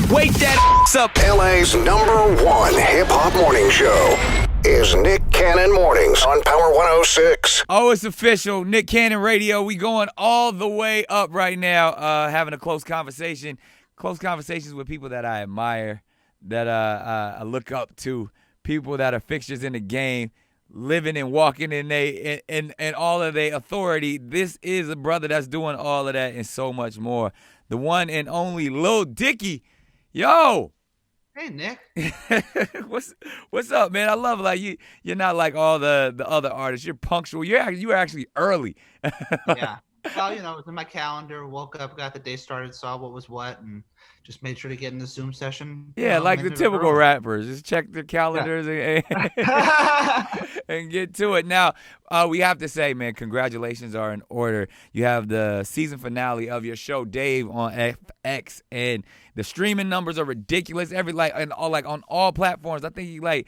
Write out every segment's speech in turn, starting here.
Wake that up. LA's #1 hip-hop morning show is Nick Cannon Mornings on Power 106. Oh, it's official. Nick Cannon Radio. We going all the way up right now, having a close conversation. Close conversations with people that I admire, that I look up to, people that are fixtures in the game, living and walking in all of their authority. This is a brother that's doing all of that and so much more. The one and only Lil Dicky. Yo. Hey, Nick. What's up, man? I love you're not like all the other artists. You're punctual. You were actually early. Yeah. Well, it was in my calendar. Woke up, got the day started, saw what was what, and just made sure to get in the Zoom session. Yeah, like the typical rappers. Just check their calendars and get to it. Now, we have to say, man, congratulations are in order. You have the season finale of your show, Dave, on FX, and the streaming numbers are ridiculous. On all platforms. I think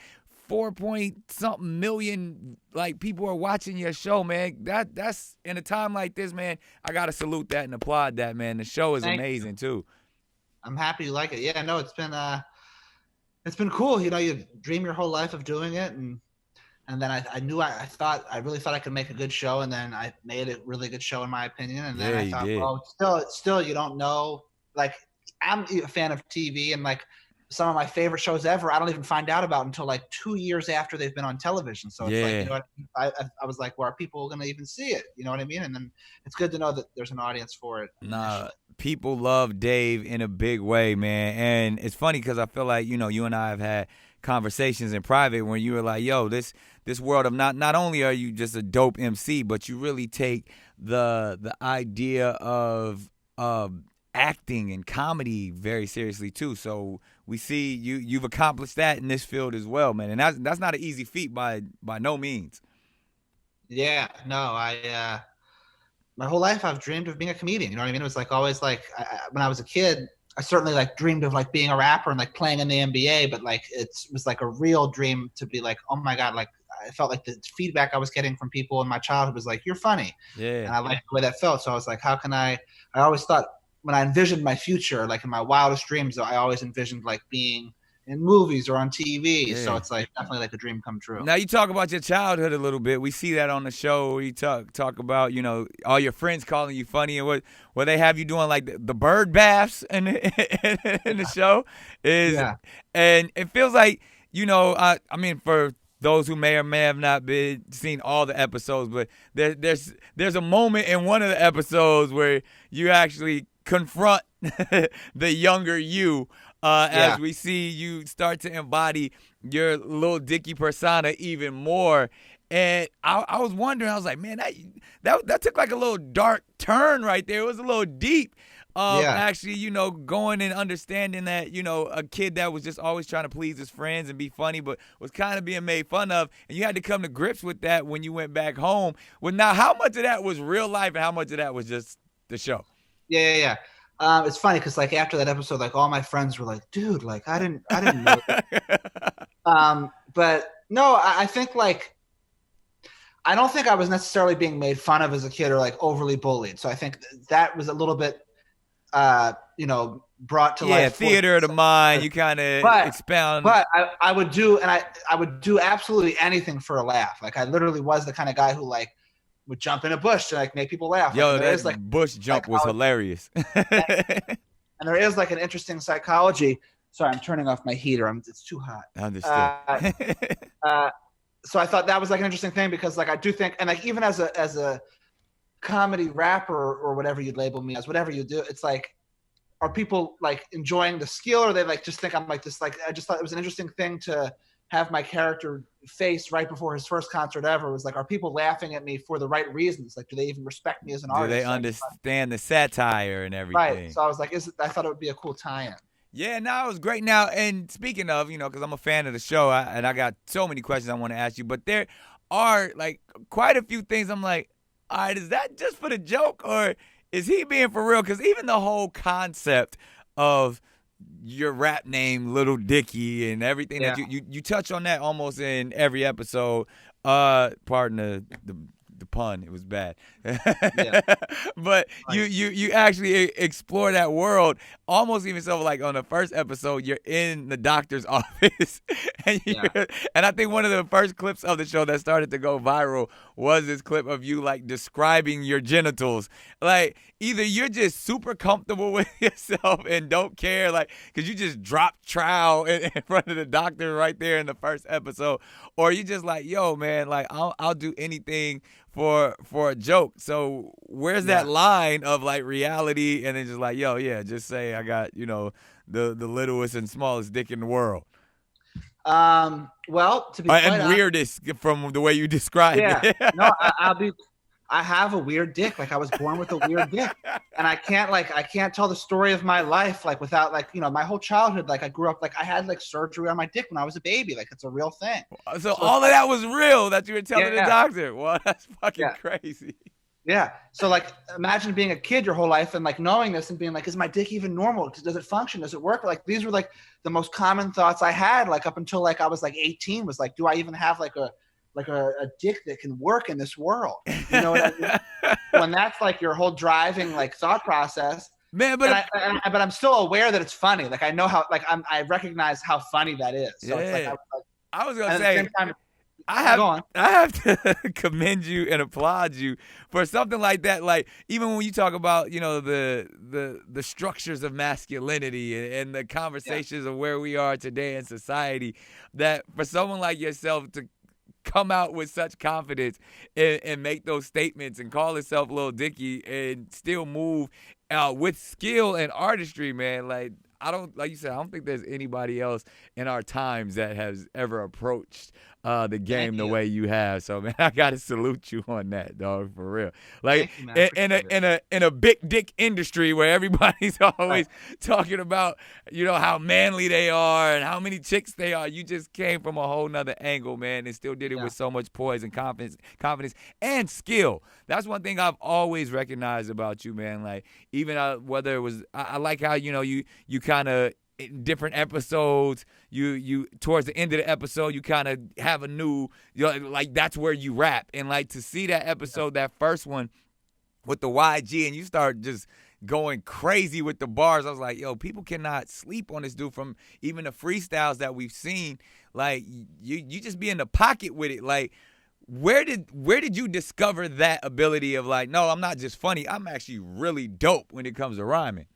4-point-something million people are watching your show, man. That's in a time like this, man. I gotta salute that and applaud that, man. The show is amazing too. I'm happy you like it. Yeah, no, it's been cool. You dream your whole life of doing it, and then I really thought I could make a good show, and then I made a really good show in my opinion, and then I thought, well, still you don't know. I'm a fan of TV, and some of my favorite shows ever, I don't even find out about until 2 years after they've been on television. So it's I was like, well, are people going to even see it? You know what I mean? And then it's good to know that there's an audience for it. Nah, people love Dave in a big way, man. And it's funny because I feel like, you and I have had conversations in private when you were like, yo, this world of not only are you just a dope MC, but you really take the idea of acting and comedy very seriously too. So we see you've accomplished that in this field as well, man. And that's not an easy feat by no means. Yeah, no, I my whole life I've dreamed of being a comedian. You know what I mean? It was always when I was a kid, I certainly dreamed of being a rapper and playing in the NBA, but it was a real dream to be oh my God, I felt like the feedback I was getting from people in my childhood was you're funny. Yeah. And I liked the way that felt. So I was how can I always thought, when I envisioned my future, in my wildest dreams, I always envisioned being in movies or on TV. Yeah. So it's definitely a dream come true. Now you talk about your childhood a little bit. We see that on the show. You talk about all your friends calling you funny, and what they have you doing the bird baths in the show is, and it feels like I mean for those who may or may have not seen all the episodes, but there's a moment in one of the episodes where you actually confront the younger you as we see you start to embody your Lil Dicky persona even more. And I was wondering, I was like, man, that took a little dark turn right there. It was a little deep. Actually, going and understanding that, a kid that was just always trying to please his friends and be funny, but was kind of being made fun of. And you had to come to grips with that when you went back home. Well, now, how much of that was real life and how much of that was just the show? Yeah. It's funny because after that episode, all my friends were like, dude, I didn't know that. But no, I think I don't think I was necessarily being made fun of as a kid or overly bullied. So I think that was a little bit brought to life. Theater of the mind. You kind of expound. But I would do, and I would do absolutely anything for a laugh. I literally was the kind of guy who would jump in a bush to make people laugh. Yo, that bush jump was hilarious. And there is an interesting psychology. Sorry, I'm turning off my heater. It's too hot. Understood. So I thought that was an interesting thing because I do think, and even as a comedy rapper or whatever you'd label me as, whatever you do, it's are people enjoying the skill, or they just think I'm this? I just thought it was an interesting thing to have my character face right before his first concert ever. Was are people laughing at me for the right reasons? Do they even respect me as an artist? Do they understand the satire and everything? Right. So I was I thought it would be a cool tie-in. Yeah, no, it was great. Now, and speaking of, because I'm a fan of the show, and I got so many questions I want to ask you, but there are quite a few things I'm all right, is that just for the joke, or is he being for real? Because even the whole concept of your rap name, Lil Dicky, and everything that you touch on that almost in every episode. Pardon the pun. It was bad. Yeah. But Right. you actually explore that world almost even so like on the first episode you're in the doctor's office and and I think one of the first clips of the show that started to go viral was this clip of you like describing your genitals. Like either you're just super comfortable with yourself and don't care like cuz you just dropped trowel in front of the doctor right there in the first episode, or you just like, yo man, like I'll do anything for a joke. So where's that line of like reality and then just like, yo, yeah, just say I got, the littlest and smallest dick in the world. Well, to be quite and honest, weirdest from the way you described it. No, I have a weird dick. Like I was born with a weird dick, and I can't tell the story of my life like without like my whole childhood. Like I grew up like I had like surgery on my dick when I was a baby. Like it's a real thing. So all of that was real that you were telling the doctor. Well, that's fucking crazy. Yeah. So like imagine being a kid your whole life and like knowing this and being like, is my dick even normal? Does it function? Does it work? Like these were like the most common thoughts I had like up until like I was like 18 was like, do I even have like a dick that can work in this world? You know what I mean? When that's like your whole driving like thought process. Man, but but I'm still aware that it's funny. Like I know how like I recognize how funny that is. So it's like I was gonna say I have to commend you and applaud you for something like that. Like even when you talk about, the structures of masculinity and the conversations of where we are today in society, that for someone like yourself to come out with such confidence and make those statements and call himself Lil Dicky and still move with skill and artistry, man. Like like you said, I don't think there's anybody else in our times that has ever approached the game the way you have. So man, I gotta salute you on that, dog, for real. Like in a big dick industry where everybody's always talking about how manly they are and how many chicks they are, you just came from a whole nother angle, man, and still did it with so much poise and confidence and skill. That's one thing I've always recognized about you, man. Like even whether it was I like how you kind of in different episodes, you towards the end of the episode, you kind of have a new, like that's where you rap. And like to see that episode, that first one with the YG, and you start just going crazy with the bars. I was like, yo, people cannot sleep on this dude from even the freestyles that we've seen. Like you just be in the pocket with it. Like where did you discover that ability of like, no, I'm not just funny, I'm actually really dope when it comes to rhyming?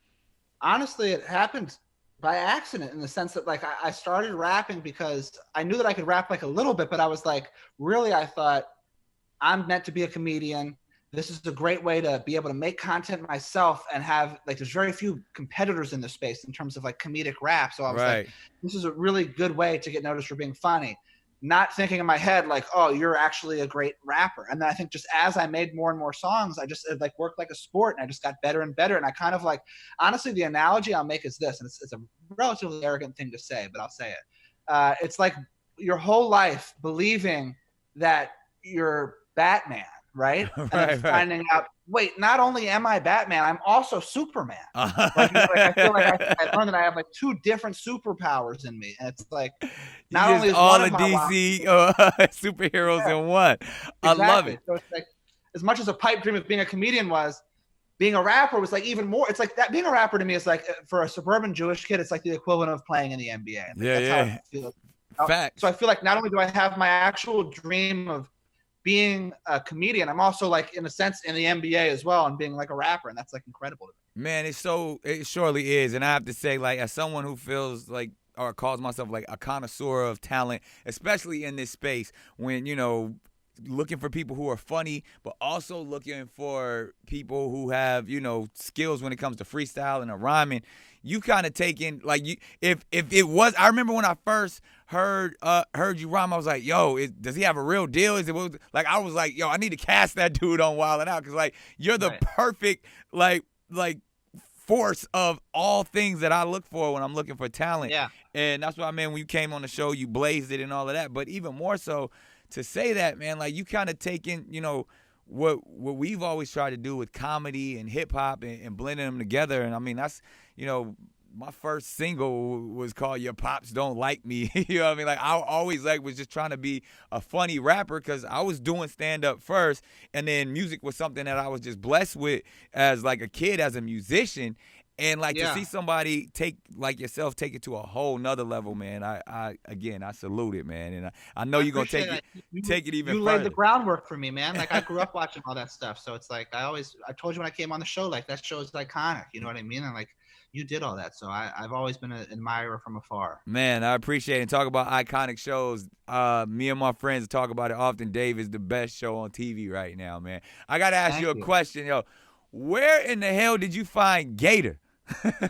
Honestly, it happened by accident in the sense that like I started rapping because I knew that I could rap like a little bit, but I was like, really, I thought I'm meant to be a comedian. This is a great way to be able to make content myself and have like, there's very few competitors in this space in terms of like comedic rap. So I was like, this is a really good way to get noticed for being funny. Not thinking in my head like, oh, you're actually a great rapper. And then I think just as I made more and more songs, I just like worked like a sport and I just got better and better. And I kind of like, honestly, the analogy I'll make is this, and it's a relatively arrogant thing to say, but I'll say it. It's like your whole life believing that you're Batman, right? And then finding out, wait, not only am I Batman, I'm also Superman. I feel like I learned that I have like two different superpowers in me, and it's like not only is all one the of my DC superheroes in one. Exactly. I love it. So it's like as much as a pipe dream of being a comedian was, being a rapper was like even more. It's like that being a rapper to me is like for a suburban Jewish kid, it's like the equivalent of playing in the NBA. That's how I feel. Fact. So I feel like not only do I have my actual dream of being a comedian, I'm also like in a sense in the NBA as well and being like a rapper, and that's like incredible to me. Man, it surely is. And I have to say, like, as someone who feels like or calls myself like a connoisseur of talent, especially in this space when, looking for people who are funny, but also looking for people who have, skills when it comes to freestyle and rhyming. You kind of taking like if it was. I remember when I first heard you rhyme, I was like, yo, does he have a real deal? Is it like I was like, yo, I need to cast that dude on Wild 'N Out because like you're the perfect like force of all things that I look for when I'm looking for talent. Yeah, and that's what I mean when you came on the show, you blazed it and all of that. But even more so to say that, man, like you kind of taking, what we've always tried to do with comedy and hip hop and blending them together. And I mean, that's, my first single was called "Your Pops Don't Like Me." You know what I mean? Like I always was just trying to be a funny rapper because I was doing stand up first, and then music was something that I was just blessed with as like a kid, as a musician. And like to see somebody take like yourself take it to a whole nother level, man. I again, I salute it, man. And I know you're gonna take it even further. You laid the groundwork for me, man. Like I grew up watching all that stuff, so it's like I told you when I came on the show, like that show is iconic. You know what I mean? And like you did all that, so I've always been an admirer from afar. Man, I appreciate it. And talk about iconic shows. Me and my friends talk about it often. Dave is the best show on TV right now, man. I gotta ask you a question, yo. Where in the hell did you find Gator?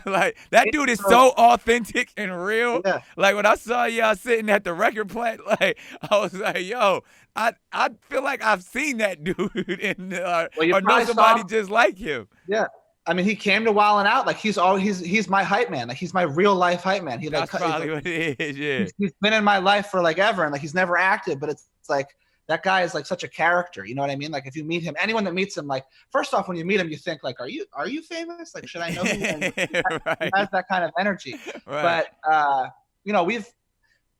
Like that dude is so authentic and real. Yeah. Like when I saw y'all sitting at the record plant, like I was like, yo, I feel like I've seen that dude in or know somebody just like him. Yeah. I mean, he came to Wildin' Out. Like he's my hype man. Like he's my real life hype man. That's probably what it is. Yeah. He's been in my life for like ever, and like he's never acted, but it's like that guy is like such a character. You know what I mean? Like if you meet him, anyone that meets him, like first off, when you meet him, you think like, are you famous? Like, should I know who right. He has that kind of energy. Right. But you know, we've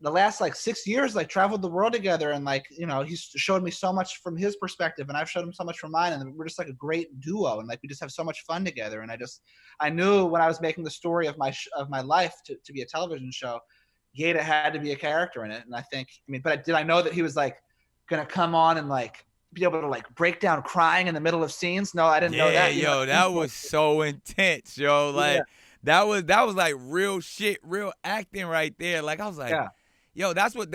the last like 6 years like traveled the world together, and like, you know, he's showed me so much from his perspective, and I've showed him so much from mine, and we're just like a great duo, and like we just have so much fun together. And I knew when I was making the story of my life to be a television show, Yeda had to be a character in it. And I mean, but did I know that he was like gonna come on and like be able to like break down crying in the middle of scenes? No, I didn't know that. Yo, that was so intense, yo. Like that was like real shit, real acting right there. Like I was like, yo, that's when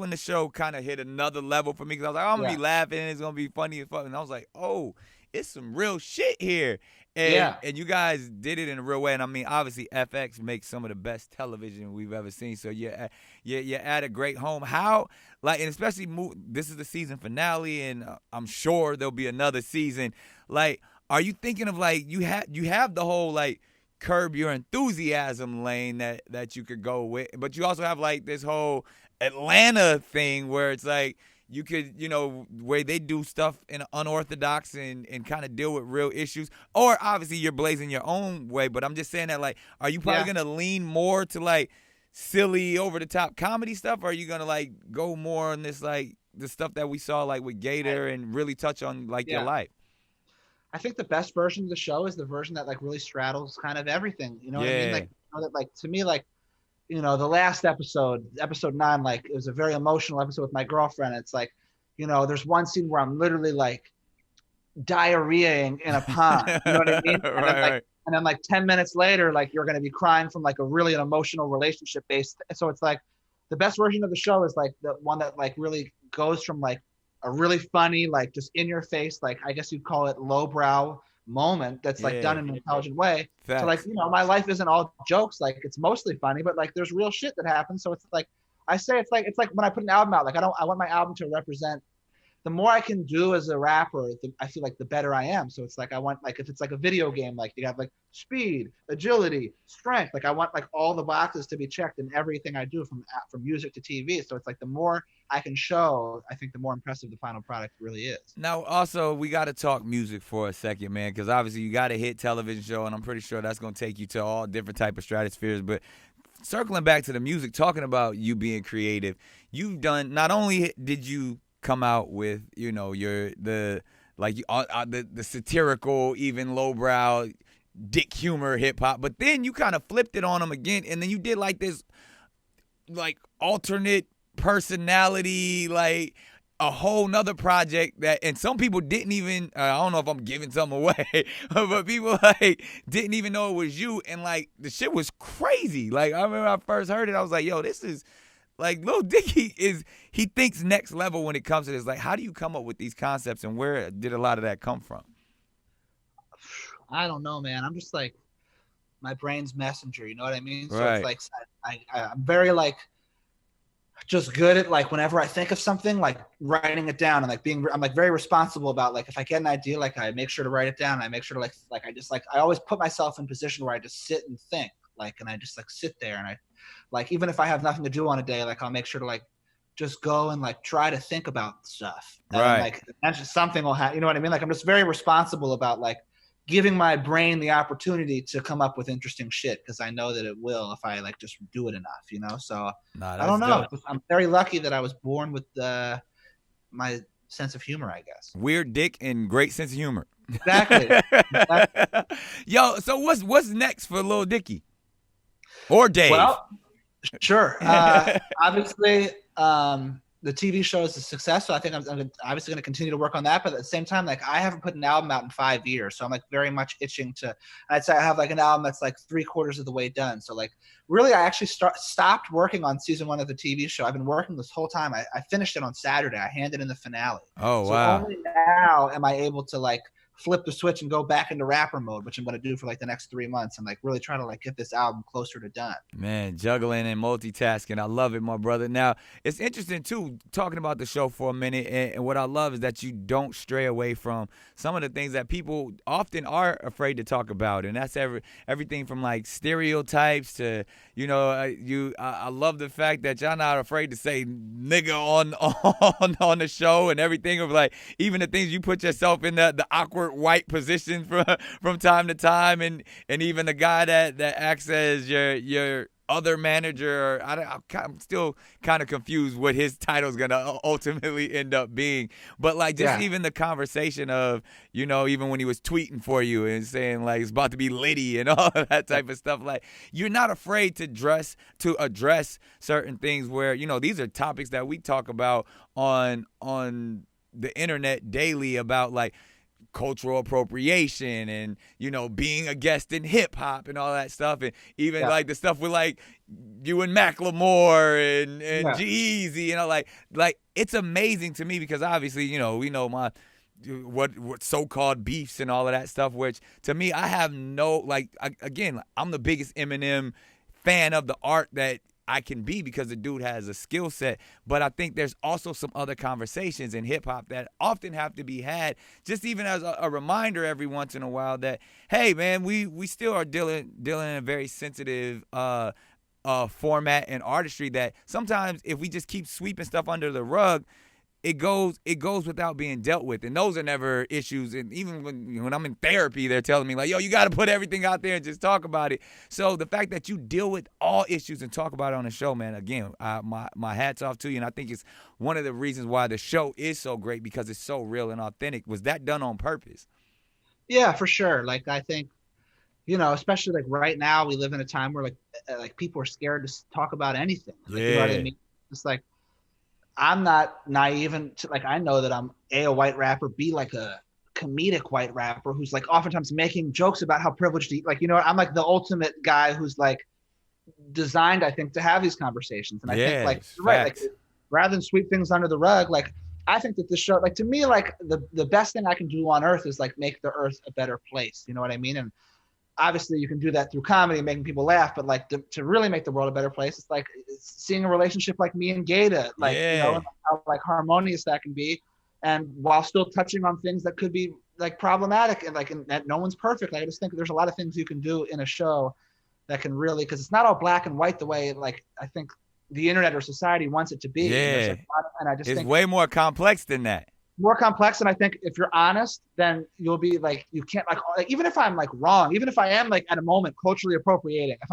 the show kind of hit another level for me, because I was like, I'm gonna be laughing and it's gonna be funny as fuck. And I was like, oh, it's some real shit here. And you guys did it in a real way. And I mean, obviously, FX makes some of the best television we've ever seen. So you're at a great home. How, like, and especially this is the season finale, and I'm sure there'll be another season. Like, are you thinking of like you have the whole like Curb Your Enthusiasm lane that you could go with, but you also have like this whole Atlanta thing where it's like, you could, you know, where they do stuff in unorthodox and kind of deal with real issues. Or obviously you're blazing your own way, but I'm just saying that, like, are you probably going to lean more to like silly over the top comedy stuff? Or are you going to like go more on this, like the stuff that we saw like with Gator and really touch on like your life? I think the best version of the show is the version that like really straddles kind of everything. You know what I mean? Like, you know, that, like, to me, like, you know, the last episode 9, like it was a very emotional episode with my girlfriend. It's like, you know, there's one scene where I'm literally like diarrheaing in a pond. You know what I mean? And then like 10 minutes later, like you're going to be crying from like an emotional relationship based. So it's like the best version of the show is like the one that like really goes from like a really funny, like just in your face, like I guess you'd call it lowbrow moment that's like done in an intelligent way. So like, you know, my life isn't all jokes, like it's mostly funny, but like there's real shit that happens. So it's like I say, it's like when I put an album out, like I want my album to represent, the more I can do as a rapper, I feel like the better I am. So it's like I want, like if it's like a video game, like you have like speed, agility, strength, like I want like all the boxes to be checked in everything I do from music to TV. So it's like the more I can show, I think the more impressive the final product really is. Now, also, we got to talk music for a second, man, because obviously you got a hit television show, and I'm pretty sure that's going to take you to all different type of stratospheres. But circling back to the music, talking about you being creative, you've done, not only did you come out with, you know, the satirical, even lowbrow dick humor hip hop, but then you kind of flipped it on them again, and then you did like this like alternate personality, like a whole nother project that, and some people didn't even, I don't know if I'm giving something away, but people like didn't even know it was you, and like the shit was crazy. Like I remember I first heard it, I was like, yo, this is like Lil Dicky he thinks next level when it comes to this. Like, how do you come up with these concepts, and where did a lot of that come from? I don't know, man. I'm just like my brain's messenger, you know what I mean? So right. It's like I'm very like just good at like whenever I think of something, like writing it down, and like I'm like very responsible about like if I get an idea, like I make sure to write it down. I make sure to I always put myself in a position where I just sit and think, like, and I just like sit there, and I like, even if I have nothing to do on a day, like I'll make sure to like just go and like try to think about stuff. And, right. Like that's just something will happen. You know what I mean? Like I'm just very responsible about like giving my brain the opportunity to come up with interesting shit, because I know that it will if I like just do it enough, you know. So I don't know. Dope. I'm very lucky that I was born with my sense of humor, I guess. Weird dick and great sense of humor. Exactly. Yo, so what's next for Lil Dicky or Dave? Well, sure. Obviously, the TV show is a success, so I think I'm obviously going to continue to work on that. But at the same time, like, I haven't put an album out in 5 years, so I'm like very much itching to. I'd say I have like an album that's like 3/4 of the way done. So like, really, I actually stopped working on season 1 of the TV show. I've been working this whole time. I finished it on Saturday. I handed in the finale. Oh, so wow. only now am I able to like flip the switch and go back into rapper mode, which I'm going to do for like the next 3 months, and like really try to like get this album closer to done. Man, juggling and multitasking. I love it, my brother. Now, it's interesting, too, talking about the show for a minute, and what I love is that you don't stray away from some of the things that people often are afraid to talk about, and that's everything from, like, stereotypes to, you know, I love the fact that y'all not afraid to say nigga on the show and everything, of, like, even the things you put yourself in the awkward white position from time to time, and even the guy that acts as your other manager. I'm still kind of confused what his title's gonna ultimately end up being, but like just even the conversation of, you know, even when he was tweeting for you and saying like it's about to be litty and all of that type of stuff, like you're not afraid to address certain things where, you know, these are topics that we talk about on the internet daily about like cultural appropriation and, you know, being a guest in hip hop and all that stuff, and even like the stuff with like you and Macklemore and G-Eazy, you know, like it's amazing to me because obviously, you know, we know what so-called beefs and all of that stuff, which to me I have no again, I'm the biggest Eminem fan of the art that I can be because the dude has a skill set, but I think there's also some other conversations in hip hop that often have to be had, just even as a reminder every once in a while that, hey man, we still are dealing in a very sensitive format and artistry that sometimes if we just keep sweeping stuff under the rug, it goes without being dealt with, and those are never issues. And even when I'm in therapy, they're telling me like, yo, you got to put everything out there and just talk about it. So the fact that you deal with all issues and talk about it on the show, man, again, my hat's off to you, and I think it's one of the reasons why the show is so great because it's so real and authentic. Was that done on purpose? Yeah, for sure. Like I think, you know, especially like right now, we live in a time where like people are scared to talk about anything. Like, you know what I mean? It's like, I'm not naive to like, I know that I'm a white rapper, B like a comedic white rapper who's like oftentimes making jokes about how privileged like, you know, I'm like the ultimate guy who's like designed, I think, to have these conversations. And I think like, you're right, like rather than sweep things under the rug, like I think that this show, like to me, like the best thing I can do on earth is like make the earth a better place. You know what I mean? And obviously you can do that through comedy, making people laugh, but like to really make the world a better place, it's like seeing a relationship like me and Gata, like, you know, how like harmonious that can be. And while still touching on things that could be like problematic and like, and that no one's perfect. Like, I just think there's a lot of things you can do in a show that can really, cause it's not all black and white the way, like, I think the internet or society wants it to be. Yeah. And I just it's think way more complex than that. More complex, and I think if you're honest, then you'll be like, you can't like even if I'm like wrong, even if I am like at a moment culturally appropriating, if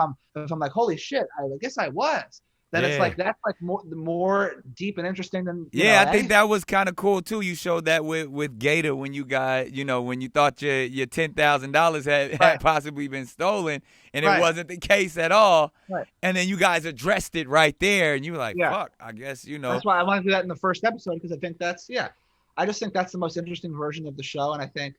I'm like, holy shit, I guess I was, then it's like that's like more deep and interesting than I think that was kind of cool too. You showed that with Gata when you got, you know, when you thought your $10,000 had possibly been stolen, and it wasn't the case at all, and then you guys addressed it right there, and you were like, fuck, I guess, you know. That's why I want to do that in the first episode, because I think that's I just think that's the most interesting version of the show, and I think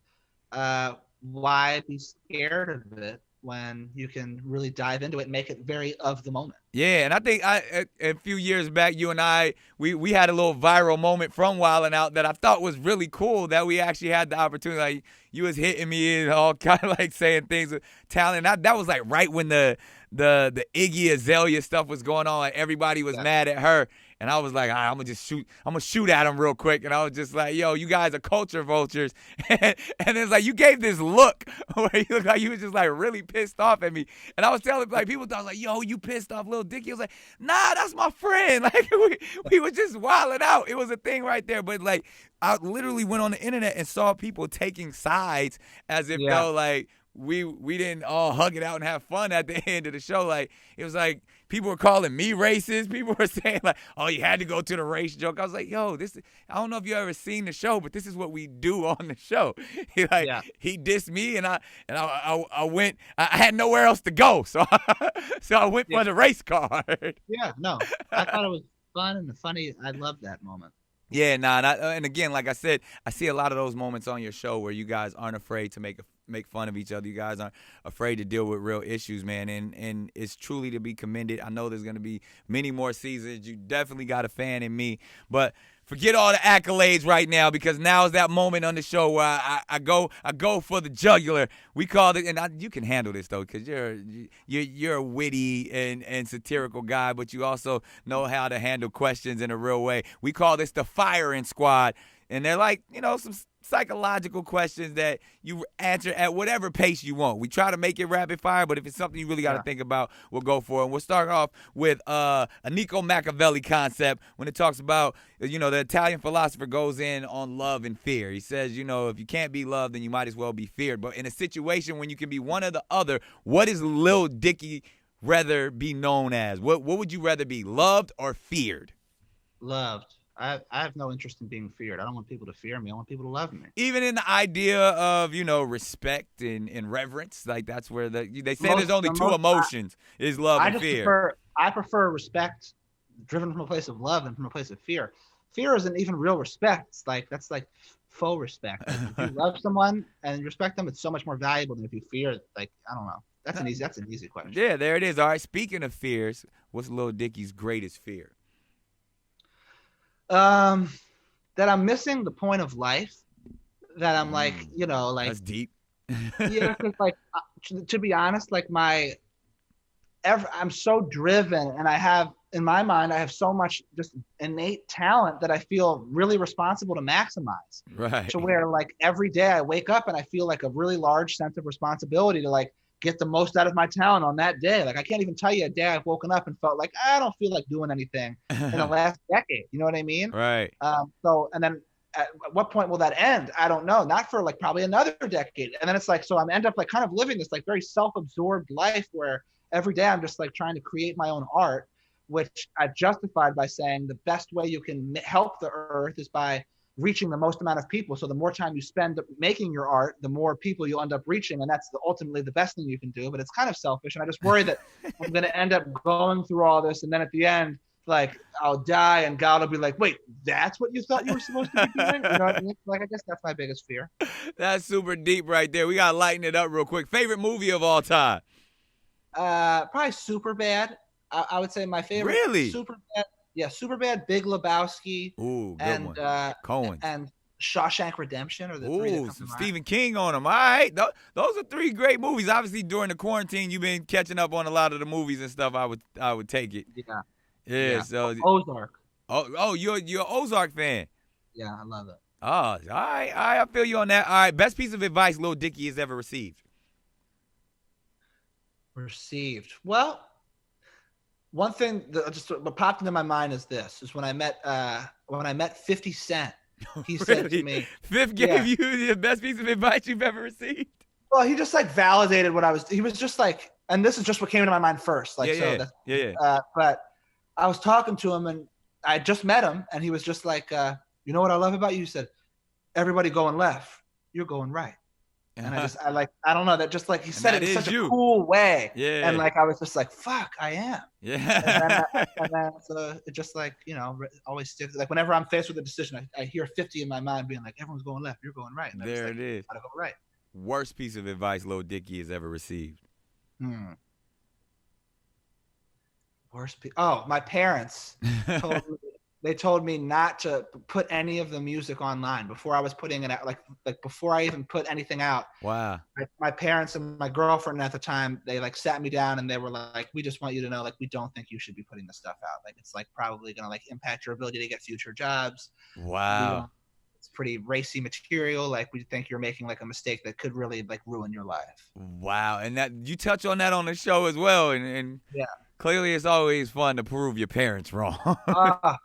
why be scared of it when you can really dive into it and make it very of the moment. Yeah, and I think a few years back, you and I, we had a little viral moment from Wildin' Out that I thought was really cool, that we actually had the opportunity. Like, you was hitting me and all kind of like saying things with talent. That was like right when the Iggy Azalea stuff was going on. Like, everybody was mad at her. And I was like, all right, I'm gonna shoot at him real quick. And I was just like, yo, you guys are culture vultures. And it's like, you gave this look where you looked like you was just like really pissed off at me. And I was telling, like, people thought like, yo, you pissed off Lil Dicky. I was like, nah, that's my friend. Like, we was just wilding out. It was a thing right there. But like, I literally went on the internet and saw people taking sides as if though like we didn't all hug it out and have fun at the end of the show. Like, it was like people were calling me racist. People were saying like, oh, you had to go to the race joke. I was like, yo, I don't know if you ever seen the show, but this is what we do on the show. He dissed me, and I went. I had nowhere else to go, so I went for the race card. Yeah, no, I thought it was fun and funny. I loved that moment. Yeah, and again, like I said, I see a lot of those moments on your show where you guys aren't afraid to make fun of each other. You guys aren't afraid to deal with real issues, man, and it's truly to be commended. I know there's going to be many more seasons. You definitely got a fan in me, but forget all the accolades right now, because now is that moment on the show where I go for the jugular. We call it, and you can handle this though, because you're a witty and satirical guy, but you also know how to handle questions in a real way. We call this the firing squad, and they're like, some psychological questions that you answer at whatever pace you want. We try to make it rapid fire, but if it's something you really got to think about, we'll go for it. And we'll start off with a Nico Machiavelli concept when it talks about, the Italian philosopher goes in on love and fear. He says, if you can't be loved, then you might as well be feared. But in a situation when you can be one or the other, what is Lil Dicky rather be known as? What would you rather be, loved or feared? Loved. I have no interest in being feared. I don't want people to fear me. I want people to love me. Even in the idea of, respect and reverence, like that's where they say there's only two emotions, is love and fear. I prefer respect driven from a place of love than from a place of fear. Fear isn't even real respect. That's like faux respect. If you love someone and you respect them, it's so much more valuable than if you fear. I don't know. That's an easy question. Yeah, there it is. All right. Speaking of fears, what's Lil Dicky's greatest fear? That I'm missing the point of life. That I'm that's deep. Yeah, because to be honest, I'm so driven, and in my mind, I have so much just innate talent that I feel really responsible to maximize. Right. To where every day I wake up and I feel like a really large sense of responsibility to get the most out of my talent on that day. I can't even tell you a day I've woken up and felt like I don't feel like doing anything in the last decade. You know what I mean? Right. And then at what point will that end? I don't know. Not for probably another decade. And then it's so I end up kind of living this very self-absorbed life where every day I'm just trying to create my own art, which I've justified by saying the best way you can help the earth is by reaching the most amount of people. So the more time you spend making your art, the more people you'll end up reaching. And that's ultimately the best thing you can do. But it's kind of selfish. And I just worry that I'm going to end up going through all this. And then at the end, I'll die and God will be like, wait, that's what you thought you were supposed to be doing? You know what I mean? I guess that's my biggest fear. That's super deep right there. We got to lighten it up real quick. Favorite movie of all time? Probably Superbad. I would say my favorite. Really? Superbad. Yeah, Superbad, Big Lebowski, good and one. Cohen, and Shawshank Redemption are the three that come to mind. Stephen King on them. All right, those are three great movies. Obviously, during the quarantine, you've been catching up on a lot of the movies and stuff. I would take it. Yeah. So Ozark. Oh, you're an Ozark fan. Yeah, I love it. Oh, all right. I feel you on that. All right, best piece of advice Lil Dicky has ever received. Well, one thing that just popped into my mind is when I met 50 Cent, he said to me, Fifth gave you the best piece of advice you've ever received. Well, he just validated what I was. He was just and this is just what came into my mind first. But I was talking to him and I just met him and he was just you know what I love about you? He said, everybody going left, you're going right. And I don't know, that just he said it in such a cool way. Yeah. And I was just fuck, I am. Yeah. And then it just always sticks. Whenever I'm faced with a decision, I hear 50 in my mind being everyone's going left, you're going right. And there it is. Gotta go right. Worst piece of advice Lil Dicky has ever received. Worst my parents told me they told me not to put any of the music online before I was putting it out. Like before I even put anything out. Wow. My parents and my girlfriend at the time, they like sat me down and they were like, we just want you to know, like, we don't think you should be putting this stuff out. Like, it's like probably going to like impact your ability to get future jobs. Wow. It's pretty racy material. Like, we think you're making like a mistake that could really like ruin your life. Wow. And that you touch on that on the show as well. And yeah. Clearly, it's always fun to prove your parents wrong.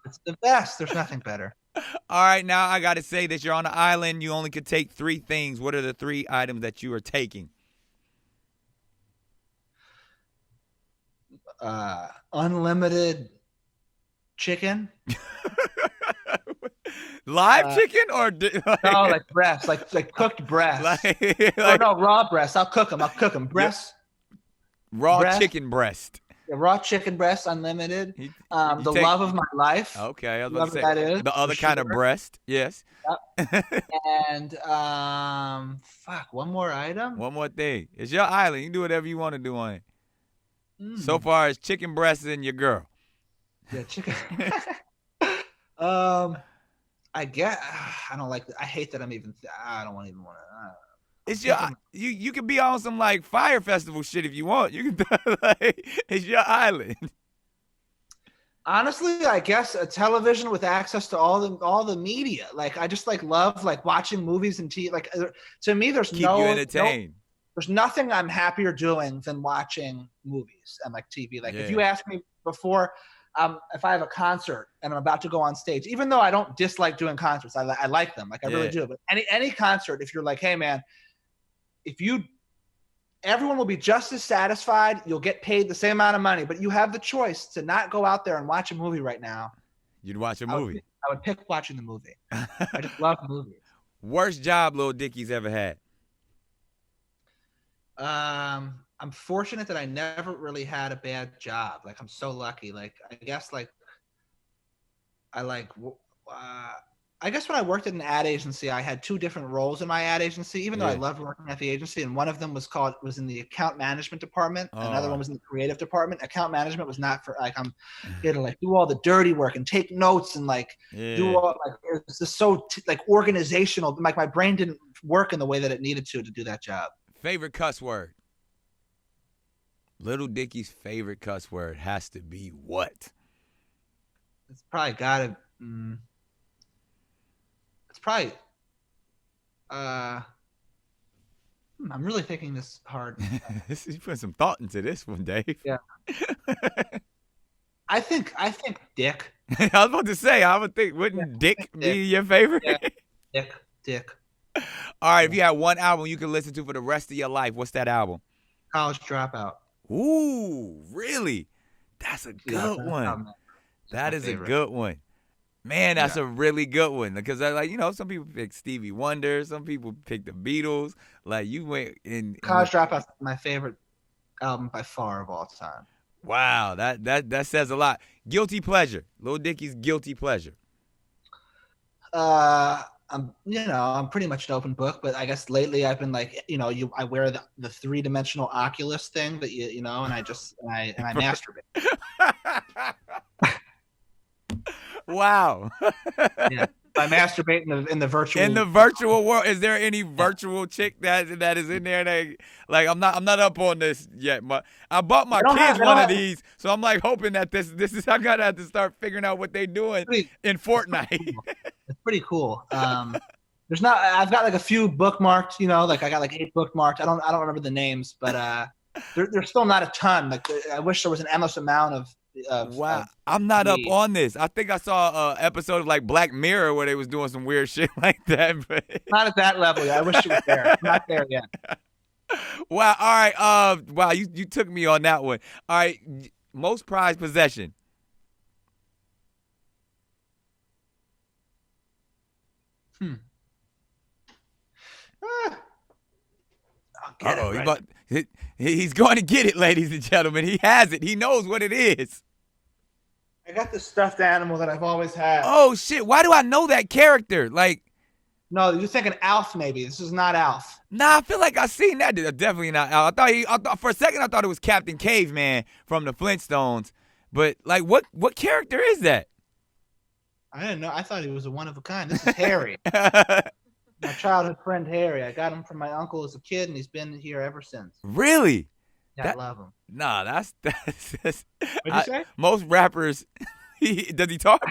It's the best. There's nothing better. All right, now I got to say that you're on an island. You only could take 3 things. What are the 3 items that you are taking? Unlimited chicken. Live chicken or no, like breasts, like cooked breasts. No, raw breasts. I'll cook them. Breasts. Raw chicken breast. The raw chicken breast, unlimited. The love of my life. Okay, I was about to say that is, the other kind of breast. Yes. Yep. And one more item. One more thing. It's your island. You can do whatever you want to do on it. So far, it's chicken breasts and your girl. Yeah, chicken. I get. I don't like. I hate that I'm even. I don't even want to. It's your you can be on some like Fire Festival shit if you want. You can like, it's your island. Honestly, I guess a television with access to all the media. Like I just like love like watching movies and TV. Like to me, there's keep you entertained. There's nothing I'm happier doing than watching movies and like TV. Like if you ask me before, if I have a concert and I'm about to go on stage, even though I don't dislike doing concerts, I like them. Like I really do. But any concert, if you're like, hey man. Everyone will be just as satisfied. You'll get paid the same amount of money, but you have the choice to not go out there and watch a movie right now. You'd watch a movie. I would pick watching the movie. I just love movies. Worst job Lil Dicky's ever had? I'm fortunate that I never really had a bad job. Like I'm so lucky. Like I guess like I guess when I worked at an ad agency, I had 2 different roles in my ad agency, even though I loved working at the agency. And one of them was in the account management department. Another one was in the creative department. Account management was not for like, I'm here to like do all the dirty work and take notes and like do all like, it's just so like organizational. Like my brain didn't work in the way that it needed to do that job. Favorite cuss word? Lil Dicky's favorite cuss word has to be what? It's probably gotta, probably I'm really thinking this hard. You put some thought into this one, Dave. Yeah. I think dick. I was about to say, I would think, wouldn't dick be your favorite? Yeah. Dick. All right, if you had one album you could listen to for the rest of your life, what's that album? College Dropout. Ooh, really? That's a good one. That is a good one. Man, that's a really good one because, like, some people pick Stevie Wonder, some people pick the Beatles. Like, you went in. College Dropout is my favorite album by far of all time. Wow, that says a lot. Guilty pleasure, Lil Dicky's guilty pleasure. I'm pretty much an open book, but I guess lately I've been like, I wear the 3-dimensional Oculus thing that and I masturbate. Wow. Yeah. I masturbate in the virtual. In the virtual world, is there any virtual chick that is in there? Like I'm not up on this yet. I bought my kids one of these, so I'm like hoping that this is I'm gonna have to start figuring out what they doing in Fortnite. It's pretty cool. I've got like a few bookmarked. Like I got like 8 bookmarked. I don't remember the names, but there's still not a ton. Like I wish there was an endless amount of. Wow, I'm not up on this. I think I saw an episode of like Black Mirror where they was doing some weird shit like that. But not at that level yet. I wish it was there. I'm not there yet. Wow. All right. Wow. You took me on that one. All right. Most prized possession. He's going to get it, ladies and gentlemen. He has it. He knows what it is. I got this stuffed animal that I've always had. Oh, shit. Why do I know that character? Like, no, you're thinking Alf maybe. This is not Alf. Nah, I feel like I've seen that. Definitely not Alf. I thought for a second I thought it was Captain Caveman from the Flintstones. But, like, what character is that? I didn't know. I thought he was a one of a kind. This is Harry. My childhood friend Harry. I got him from my uncle as a kid, and he's been here ever since. Really? Yeah, I love him. Nah, that's What'd you say? most rappers. Does he talk?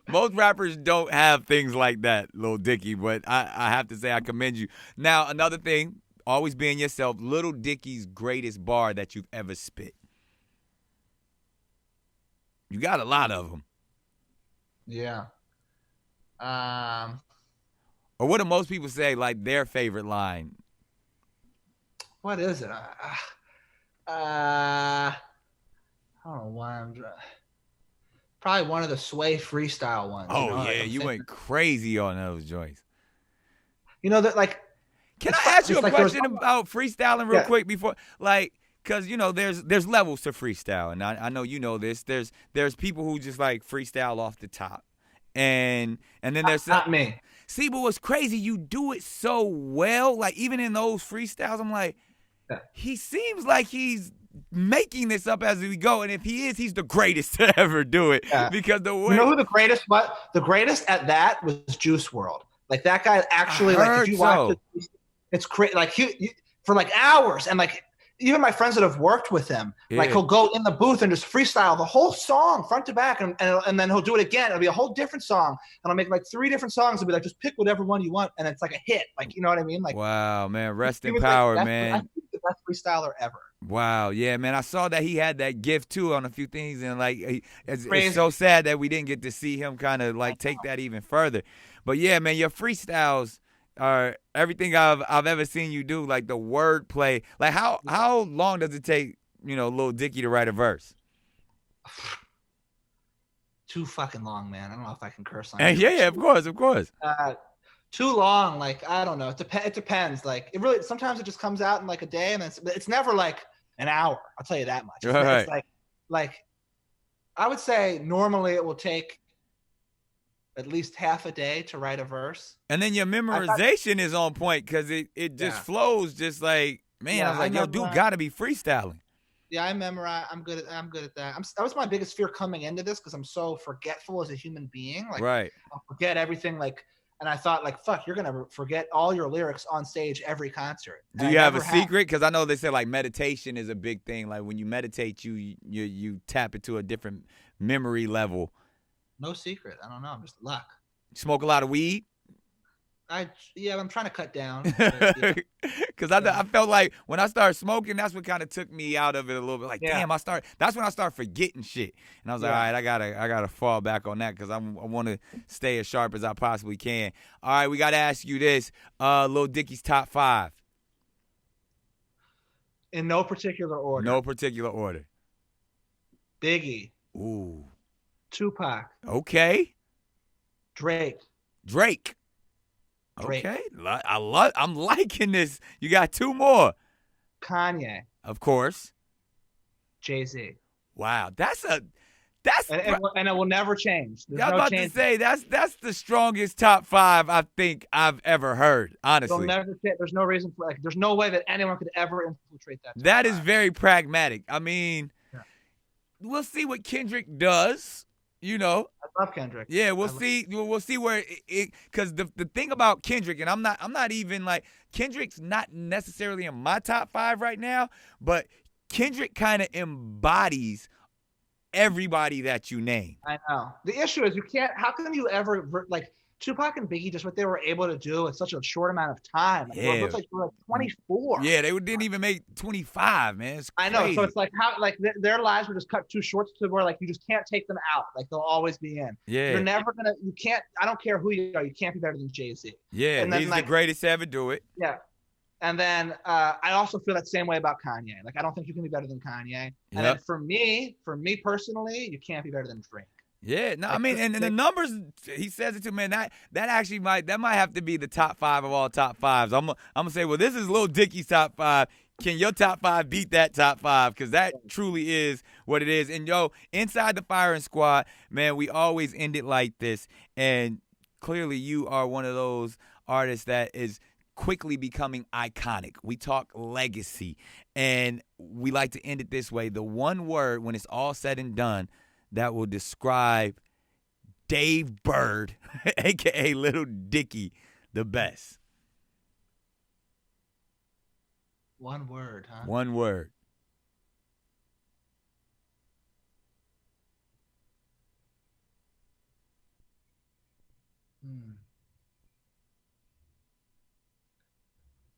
Most rappers don't have things like that, Lil Dicky, but I have to say I commend you. Now, another thing, always being yourself, Lil Dicky's greatest bar that you've ever spit. You got a lot of them. Yeah. Or what do most people say, like, their favorite line? What is it? I don't know why I'm probably one of the Sway freestyle ones. Oh, you know? yeah, you went crazy on those joints. You know, that like. Can I ask you a question about freestyling real quick before, like, because, you know, there's levels to freestyle, and I know you know this. There's people who just, like, freestyle off the top, and then there's not me. See, but what's crazy, you do it so well. Like, even in those freestyles, I'm like, he seems like he's making this up as we go, and if he is, he's the greatest to ever do it. Yeah. Because the way, you know who the greatest? What the greatest at that was Juice WRLD. Like, that guy actually, like, if you watch it, it's crazy. Like, he for like hours, and like even my friends that have worked with him, like, he'll go in the booth and just freestyle the whole song front to back, and then he'll do it again. It'll be a whole different song, and I'll make like 3 different songs and be like, just pick whatever one you want, and it's like a hit. Like, you know what I mean? Like, wow, man, rest in power, like, man. I think the best freestyler ever. Wow, yeah, man. I saw that he had that gift too on a few things, and like, it's so sad that we didn't get to see him kind of like take that even further. But yeah, man, your freestyles are everything I've ever seen you do. Like the wordplay. Like how long does it take, you know, Lil Dicky to write a verse? Too fucking long, man. I don't know if I can curse on it. Yeah, of course. Too long. Like, I don't know. It depends. Like, it really sometimes it just comes out in like a day, and it's never like an hour. I'll tell you that much. It's like I would say normally it will take at least half a day to write a verse. And then your memorization is on point because it just flows just like, man, I was like, yo, dude got to be freestyling. Yeah, I memorize. I'm good at that. That was my biggest fear coming into this because I'm so forgetful as a human being. Like, I'll forget everything. Like, and I thought, like, fuck, you're gonna forget all your lyrics on stage every concert. Do you have a secret? Because I know they say like meditation is a big thing. Like when you meditate, you tap into a different memory level. No secret. I don't know. I'm just luck. Smoke a lot of weed? I'm trying to cut down. Because I felt like when I started smoking, that's what kind of took me out of it a little bit. Like, damn, that's when I started forgetting shit. And I was like, all right, I gotta fall back on that because I want to stay as sharp as I possibly can. All right, we got to ask you this. Lil Dicky's top 5. In no particular order. No particular order. Biggie. Ooh. Tupac. Okay. Drake. Okay. I'm liking this. You got 2 more. Kanye. Of course. Jay-Z. Wow. And it will never change. I was about to say that's the strongest top 5 I think I've ever heard, honestly. There's no reason for there's no way that anyone could ever infiltrate that. That is very pragmatic. I mean, we'll see what Kendrick does. You know, I love Kendrick. Yeah, we'll see. We'll see where it because the thing about Kendrick, and I'm not even like Kendrick's not necessarily in my top 5 right now, but Kendrick kind of embodies everybody that you name. I know. The issue is you can't. How can you ever like Tupac and Biggie? Just what they were able to do in such a short amount of time. Like, it looks like they were like 24. Yeah, they didn't even make 25, man. It's crazy. I know. So it's like how their lives were just cut too short to where like you just can't take them out. Like they'll always be in. Yeah. You're never gonna. You can't. I don't care who you are. You can't be better than Jay-Z. Yeah, and then, he's the greatest to ever do it. Yeah. And then I also feel that same way about Kanye. Like I don't think you can be better than Kanye. And then for me personally, you can't be better than Drake. Yeah, no, I mean, and the numbers, he says it too, man. That actually might have to be the top 5 of all top 5s. I'm gonna say, well, this is Lil Dicky's top 5. Can your top 5 beat that top 5? Because that truly is what it is. And yo, inside the Firing Squad, man, we always end it like this. And clearly, you are one of those artists that is quickly becoming iconic. We talk legacy, and we like to end it this way. The one word, when it's all said and done, that will describe Dave Bird, a.k.a. Lil Dicky, the best? One word, huh? One word.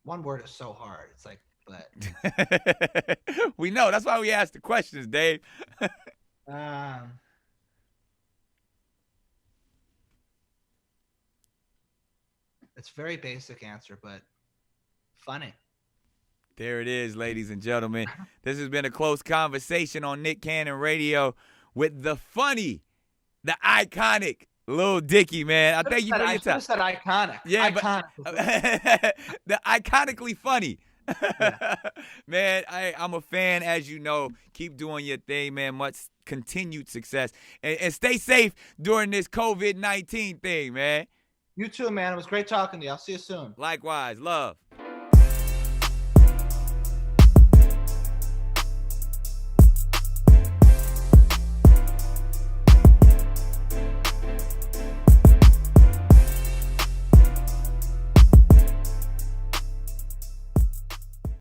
One word is so hard. It's like, but We know. That's why we ask the questions, Dave. It's a very basic answer, but funny. There it is, ladies and gentlemen. This has been a close conversation on Nick Cannon Radio with the funny, the iconic Lil Dicky, man. I thank you for your time. I said iconic. Yeah, iconic. The iconically funny. Yeah. Man, I'm a fan, as you know. Keep doing your thing, man. Much continued success. And stay safe during this COVID-19 thing, man. You too, man. It was great talking to you. I'll see you soon. Likewise. Love.